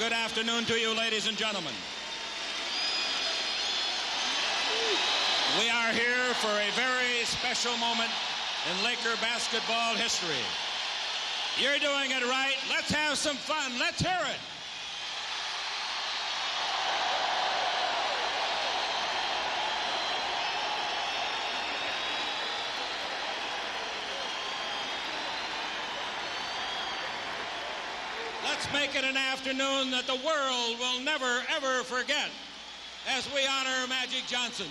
Good afternoon to you, ladies and gentlemen. We are here for a very special moment in Laker basketball history. You're doing it right. Let's have some fun. Let's hear it. Let's make it an afternoon that the world will never, ever forget as we honor Magic Johnson.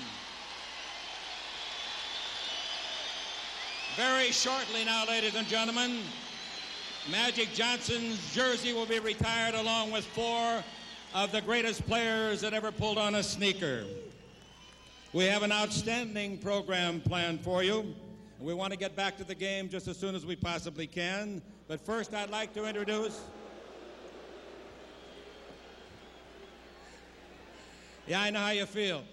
Very shortly now, ladies and gentlemen, Magic Johnson's jersey will be retired along with 4 of the greatest players that ever pulled on a sneaker. We have an outstanding program planned for you. We want to get back to the game just as soon as we possibly can. But first, I'd like to introduce... Yeah, I know how you feel.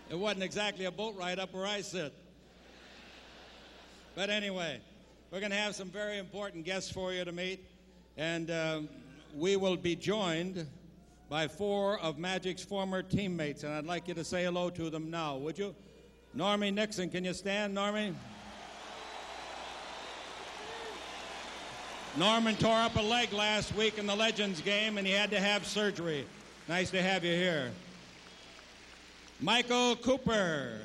It wasn't exactly a boat ride up where I sit. But anyway, we're going to have some very important guests for you to meet. And we will be joined by 4 of Magic's former teammates. And I'd like you to say hello to them now, would you? Normie Nixon, can you stand, Normie? Norman tore up a leg last week in the Legends game, and he had to have surgery. Nice to have you here. Michael Cooper.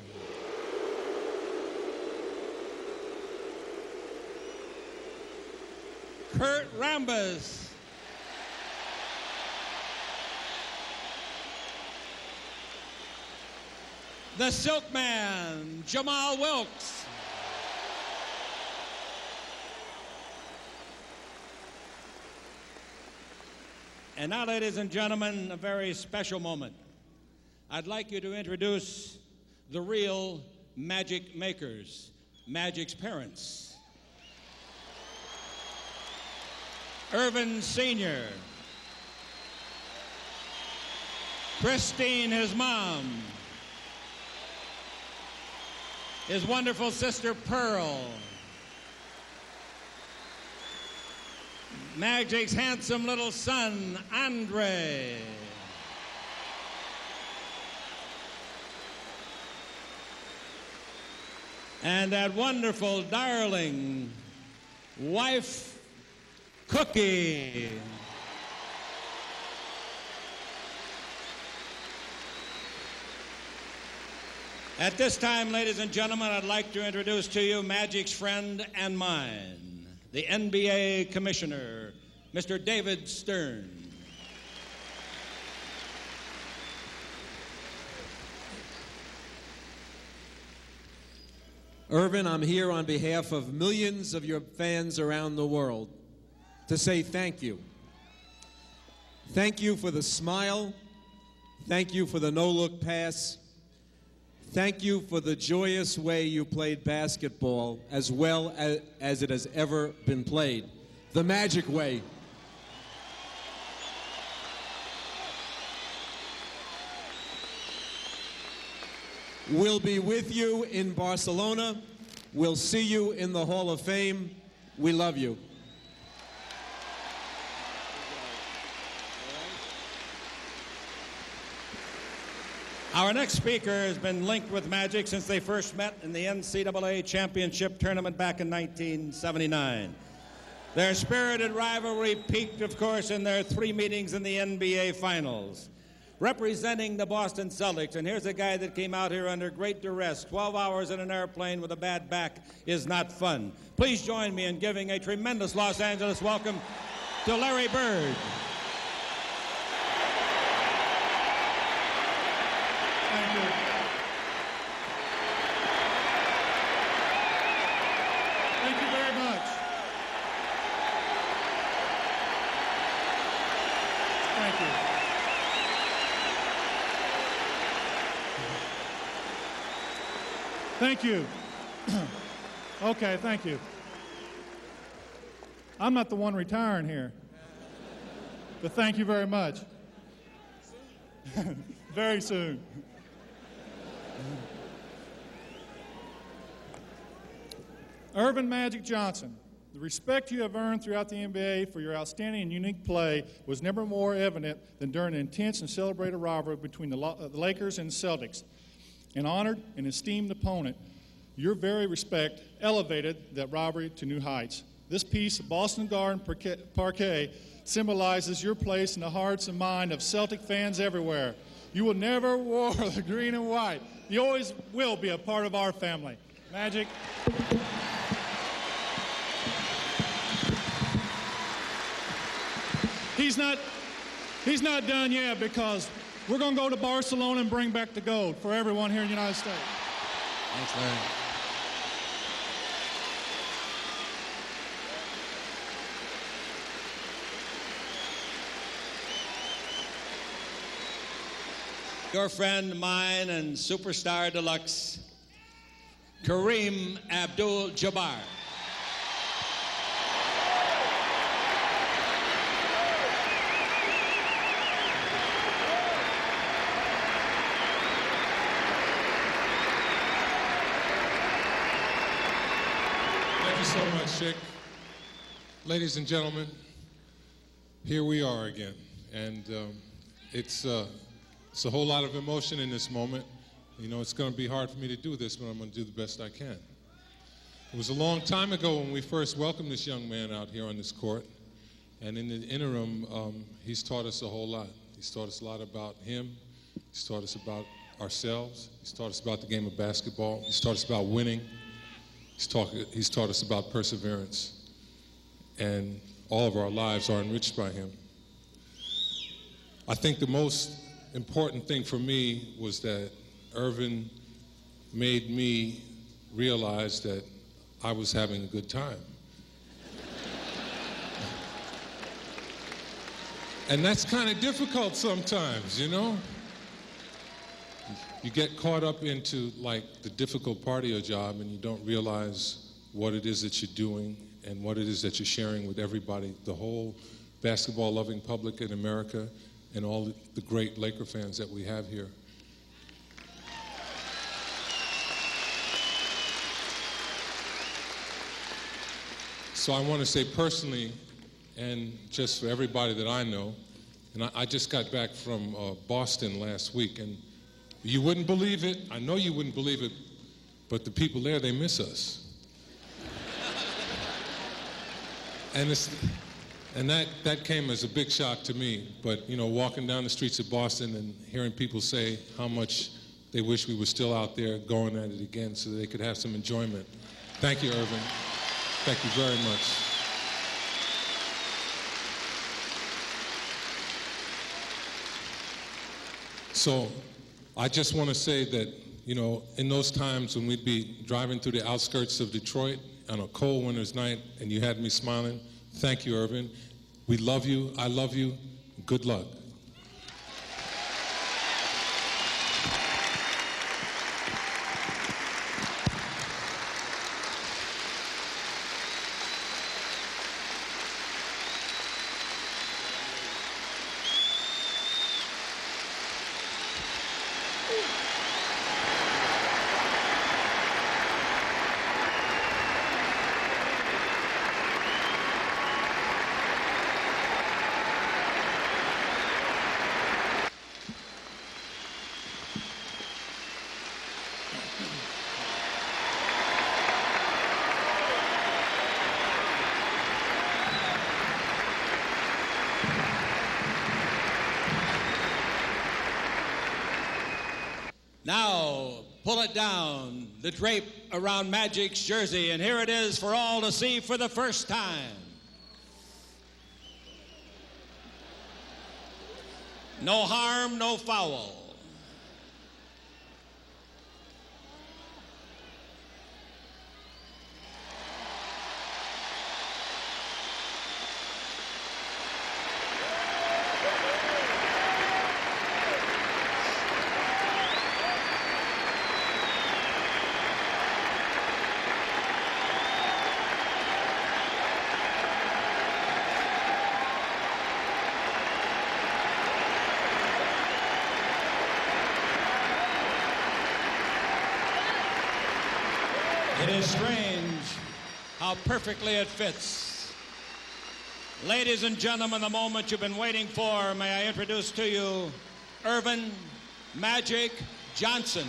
Kurt Rambis. The Silkman, Jamal Wilkes. And now, ladies and gentlemen, a very special moment. I'd like you to introduce the real Magic makers, Magic's parents. Irvin Sr., Christine, his mom, his wonderful sister Pearl, Magic's handsome little son, Andre. And that wonderful, darling wife, Cookie. At this time, ladies and gentlemen, I'd like to introduce to you Magic's friend and mine, the NBA Commissioner, Mr. David Stern. Irvin, I'm here on behalf of millions of your fans around the world to say thank you. Thank you for the smile. Thank you for the no-look pass. Thank you for the joyous way you played basketball as well as it has ever been played. The Magic way. We'll be with you in Barcelona. We'll see you in the Hall of Fame. We love you. Our next speaker has been linked with Magic since they first met in the NCAA Championship Tournament back in 1979. Their spirited rivalry peaked, of course, in their 3 meetings in the NBA Finals. Representing the Boston Celtics, and here's a guy that came out here under great duress. 12 hours in an airplane with a bad back is not fun. Please join me in giving a tremendous Los Angeles welcome to Larry Bird. Thank you. Thank you very much. Thank you. Thank you. Okay, thank you. I'm not the one retiring here, but thank you very much. Very soon. Irvin Magic Johnson, The respect you have earned throughout the NBA for your outstanding and unique play was never more evident than during an intense and celebrated rivalry between the Lakers and Celtics. An honored and esteemed opponent, your very respect elevated that rivalry to new heights. This piece of Boston Garden parquet symbolizes your place in the hearts and mind of Celtic fans everywhere. You will never wear the green and white. You always will be a part of our family. Magic. He's not done yet, because we're going to go to Barcelona and bring back the gold for everyone here in the United States. Thanks, Larry. Your friend, mine, and superstar deluxe, Kareem Abdul-Jabbar. Thank you so much, Chick. Ladies and gentlemen, here we are again, and it's a whole lot of emotion in this moment. You know, it's going to be hard for me to do this, but I'm going to do the best I can. It was a long time ago when we first welcomed this young man out here on this court, and in the interim, he's taught us a whole lot. He's taught us a lot about him. He's taught us about ourselves. He's taught us about the game of basketball. He's taught us about winning. He's taught us about perseverance. And all of our lives are enriched by him. I think the most important thing for me was that Irvin made me realize that I was having a good time. And that's kind of difficult sometimes, you know? You get caught up into like the difficult part of your job and you don't realize what it is that you're doing and what it is that you're sharing with everybody, the whole basketball-loving public in America and all the great Laker fans that we have here. So I want to say personally, and just for everybody that I know, and I just got back from Boston last week, and you wouldn't believe it, I know you wouldn't believe it, but the people there, they miss us. And that came as a big shock to me, but you know, walking down the streets of Boston and hearing people say how much they wish we were still out there going at it again so that they could have some enjoyment. Thank you, Irvin. Thank you very much. So I just want to say that, you know, in those times when we'd be driving through the outskirts of Detroit on a cold winter's night and you had me smiling, thank you, Irvin. We love you. I love you. Good luck. Now, pull it down, the drape around Magic's jersey, and here it is for all to see for the first time. No harm, no foul. It is strange how perfectly it fits. Ladies and gentlemen, the moment you've been waiting for, may I introduce to you Irvin Magic Johnson.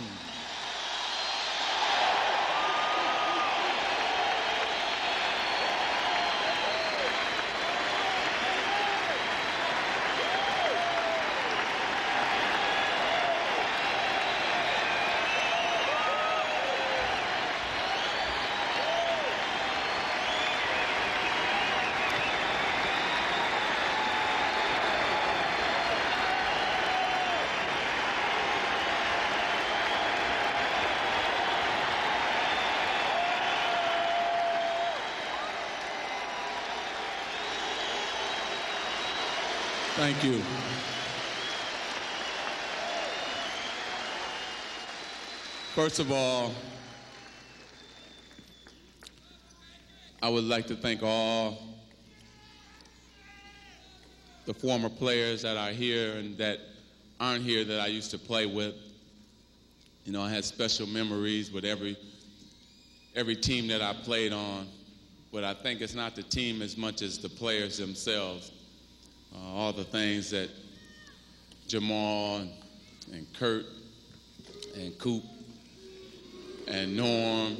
Thank you. First of all, I would like to thank all the former players that are here and that aren't here that I used to play with. You know, I had special memories with every team that I played on, but I think it's not the team as much as the players themselves. All the things that Jamal and Kurt and Coop and Norm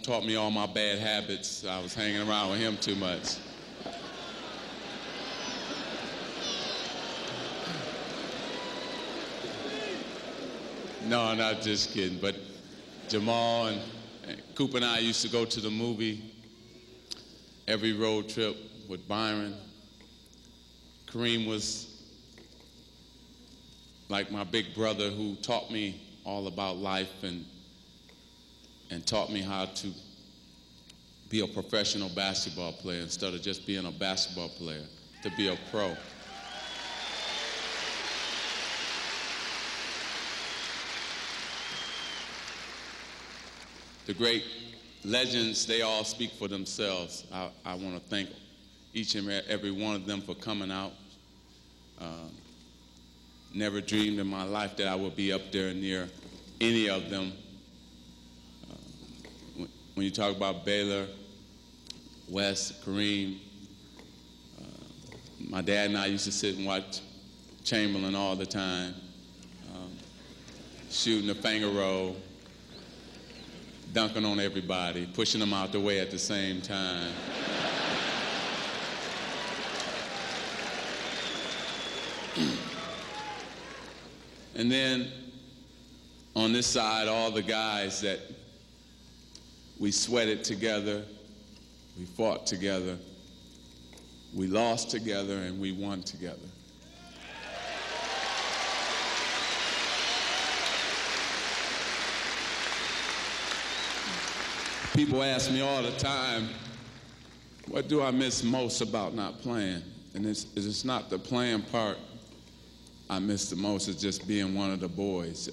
taught me all my bad habits. I was hanging around with him too much. No, not just kidding. But Jamal and Coop and I used to go to the movie every road trip with Byron. Kareem was like my big brother who taught me all about life and taught me how to be a professional basketball player instead of just being a basketball player, to be a pro. The great legends, they all speak for themselves. I want to thank each and every one of them for coming out. Never dreamed in my life that I would be up there near any of them. When you talk about Baylor, Wes, Kareem, my dad and I used to sit and watch Chamberlain all the time, shooting the finger roll, dunking on everybody, pushing them out the way at the same time. And then on this side, all the guys that we sweated together, we fought together, we lost together, and we won together. People ask me all the time, what do I miss most about not playing? And it's not the playing part I miss the most, it's just being one of the boys.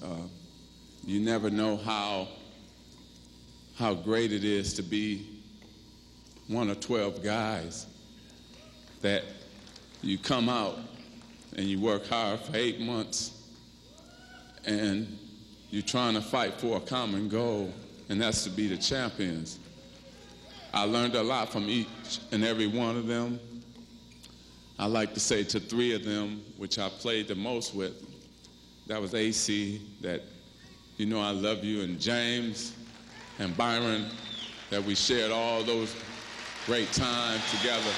You never know how great it is to be one of 12 guys that you come out and you work hard for 8 months and you're trying to fight for a common goal, and that's to be the champions. I learned a lot from each and every one of them. I like to say to 3 of them, which I played the most with, that was AC, that you know I love you, and James and Byron, that we shared all those great times together.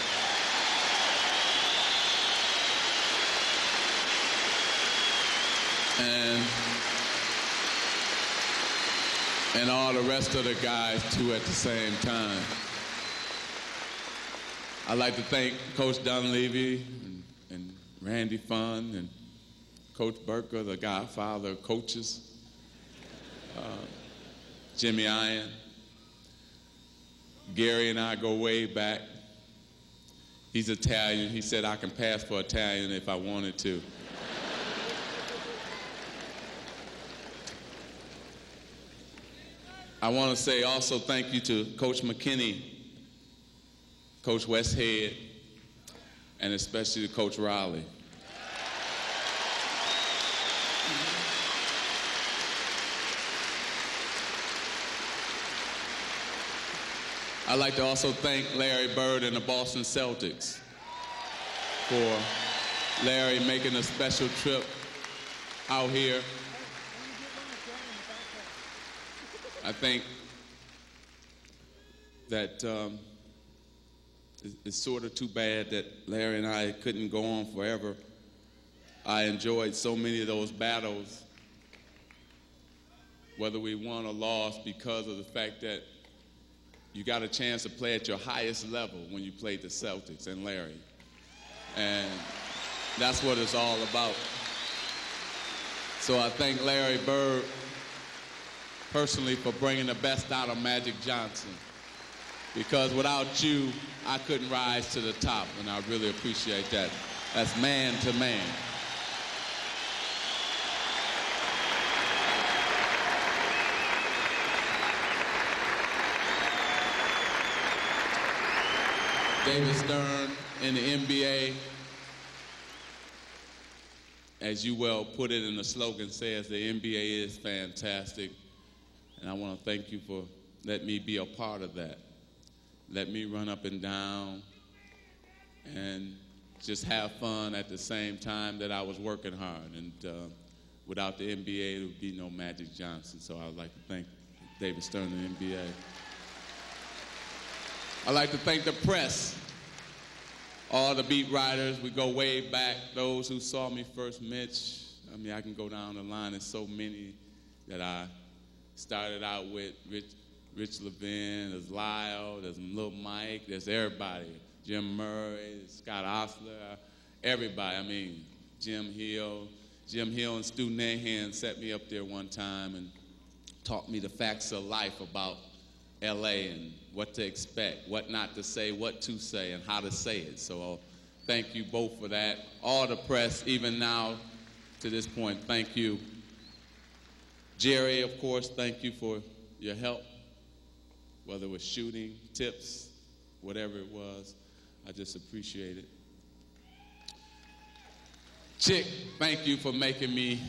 And all the rest of the guys too at the same time. I'd like to thank Coach Dunleavy and Randy Funn and Coach Burker, the godfather of coaches, Jimmy Iron. Gary and I go way back. He's Italian. He said I can pass for Italian if I wanted to. I want to say also thank you to Coach McKinney, Coach Westhead, and especially to Coach Riley. I'd like to also thank Larry Bird and the Boston Celtics for Larry making a special trip out here. I think that it's sort of too bad that Larry and I couldn't go on forever. I enjoyed so many of those battles, whether we won or lost, because of the fact that you got a chance to play at your highest level when you played the Celtics and Larry. And that's what it's all about. So I thank Larry Bird personally for bringing the best out of Magic Johnson, because without you, I couldn't rise to the top, and I really appreciate that. That's man to man. David Stern in the NBA, as you well put it, and the slogan says, the NBA is fantastic. And I want to thank you for letting me be a part of that. Let me run up and down and just have fun at the same time that I was working hard. And without the NBA, there would be no Magic Johnson. So I would like to thank David Stern and the NBA. I'd like to thank the press, all the beat writers. We go way back. Those who saw me first, Mitch. I mean, I can go down the line. There's so many that I started out with. Rich Levin, there's Lyle, there's Lil Mike, there's everybody. Jim Murray, Scott Osler, everybody. I mean, Jim Hill. Jim Hill and Stu Nahan set me up there one time and taught me the facts of life about LA and what to expect, what not to say, what to say, and how to say it. So thank you both for that. All the press, even now to this point, thank you. Jerry, of course, thank you for your help, whether it was shooting, tips, whatever it was. I just appreciate it. Chick, thank you for making me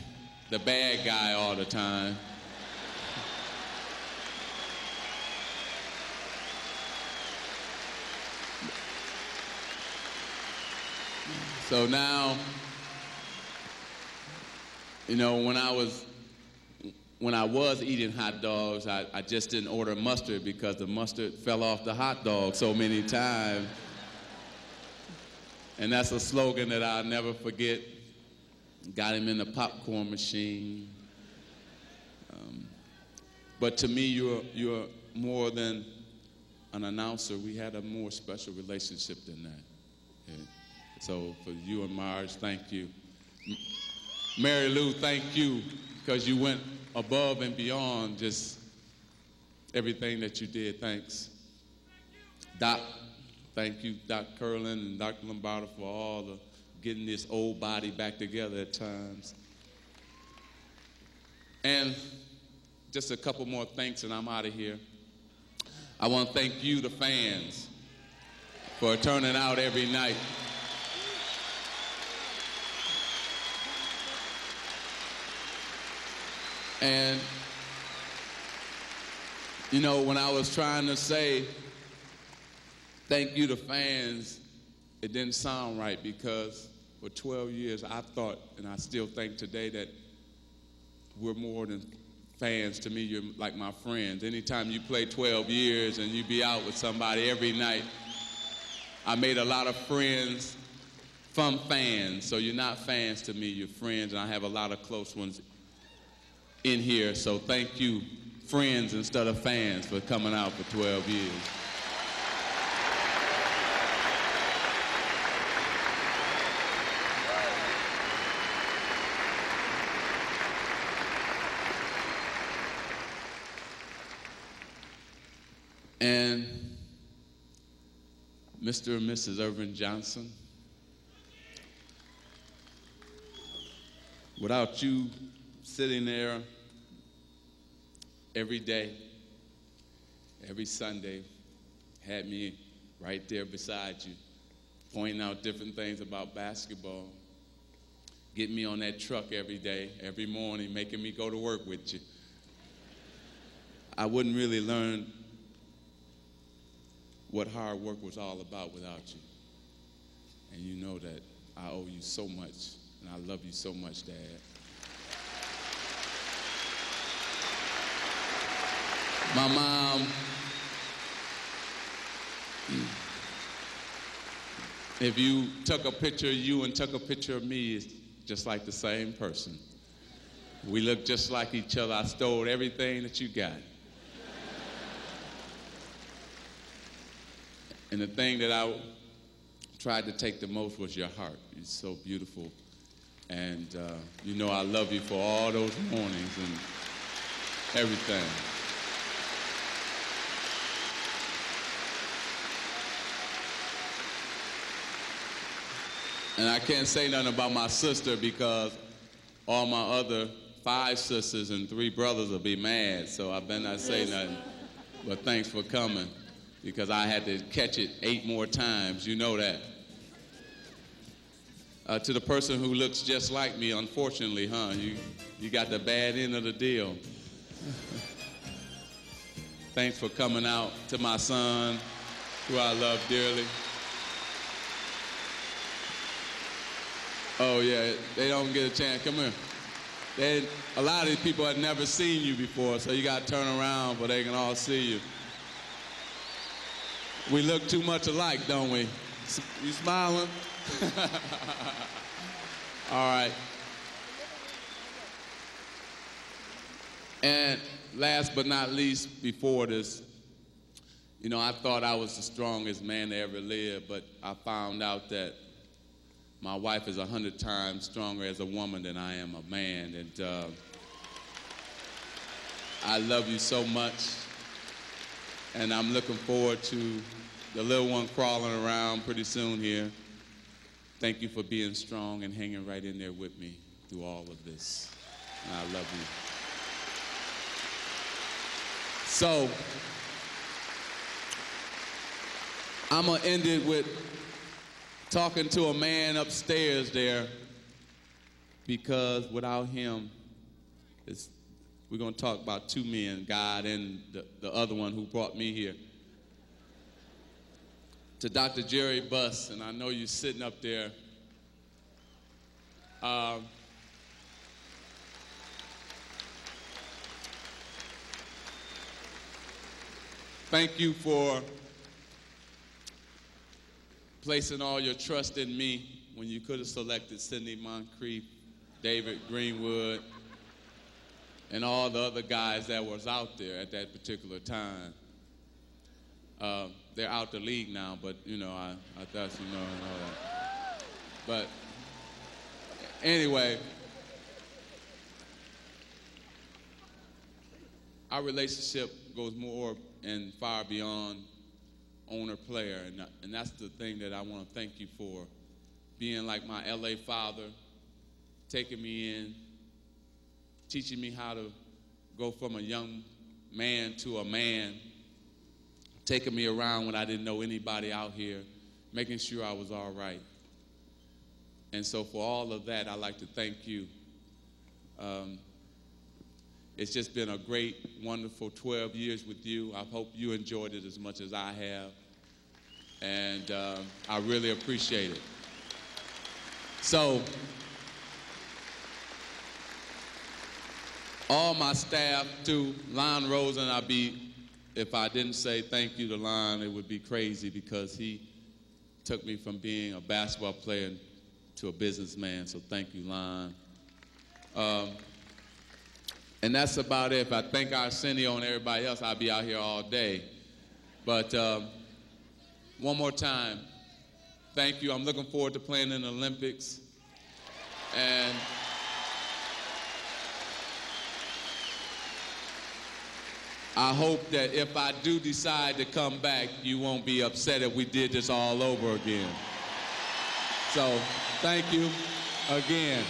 the bad guy all the time. So now, you know, when I was eating hot dogs, I just didn't order mustard because the mustard fell off the hot dog so many times. And that's a slogan that I'll never forget. Got him in the popcorn machine. But to me, you're more than an announcer. We had a more special relationship than that. Okay? So for you and Marge, thank you. Mary Lou, thank you, because you went above and beyond just everything that you did. Thanks. Doc, thank you, Doc Curlin and Dr. Lombardo, for all the getting this old body back together at times. And just a couple more thanks and I'm out of here. I want to thank you, the fans, for turning out every night. And, you know, when I was trying to say thank you to fans, it didn't sound right, because for 12 years I thought, and I still think today, that we're more than fans. To me, you're like my friends. Anytime you play 12 years and you be out with somebody every night, I made a lot of friends from fans. So you're not fans to me, you're friends, and I have a lot of close ones in here. So thank you, friends instead of fans, for coming out for 12 years. And Mr. and Mrs. Irvin Johnson, without you sitting there every day, every Sunday, had me right there beside you, pointing out different things about basketball, getting me on that truck every day, every morning, making me go to work with you, I wouldn't really learn what hard work was all about without you. And you know that I owe you so much, and I love you so much, Dad. My mom, if you took a picture of you and took a picture of me, it's just like the same person. We look just like each other. I stole everything that you got. And the thing that I tried to take the most was your heart. It's so beautiful. And you know I love you for all those mornings and everything. And I can't say nothing about my sister because all my other 5 sisters and 3 brothers will be mad, so I better not say nothing. But thanks for coming, because I had to catch it 8 more times, you know that. To the person who looks just like me, unfortunately, you got the bad end of the deal. Thanks for coming out. To my son, who I love dearly. Oh yeah, they don't get a chance. Come here. A lot of these people have never seen you before, so you got to turn around but they can all see you. We look too much alike, don't we? You smiling? All right. And last but not least, before this, you know, I thought I was the strongest man to ever live, but I found out that my wife is 100 times stronger as a woman than I am a man, and I love you so much, and I'm looking forward to the little one crawling around pretty soon here. Thank you for being strong and hanging right in there with me through all of this, and I love you. So, I'm gonna end it with talking to a man upstairs there, because without him, we're going to talk about 2 men, God and the other one who brought me here. To Dr. Jerry Buss, and I know you're sitting up there. Thank you for placing all your trust in me when you could have selected Sidney Moncrief, David Greenwood, and all the other guys that was out there at that particular time. They're out the league now, but you know, I thought you know and all that. But anyway, our relationship goes more and far beyond owner-player, and that's the thing that I want to thank you for, being like my LA father, taking me in, teaching me how to go from a young man to a man, taking me around when I didn't know anybody out here, making sure I was all right. And so for all of that, I'd like to thank you. It's just been a great, wonderful 12 years with you. I hope you enjoyed it as much as I have. And I really appreciate it. So, all my staff too, Lon Rosen, if I didn't say thank you to Lon, it would be crazy, because he took me from being a basketball player to a businessman, so thank you, Lon. And that's about it. If I thank Arsenio and everybody else, I'll be out here all day. But one more time, thank you. I'm looking forward to playing in the Olympics. And I hope that if I do decide to come back, you won't be upset if we did this all over again. So, thank you again.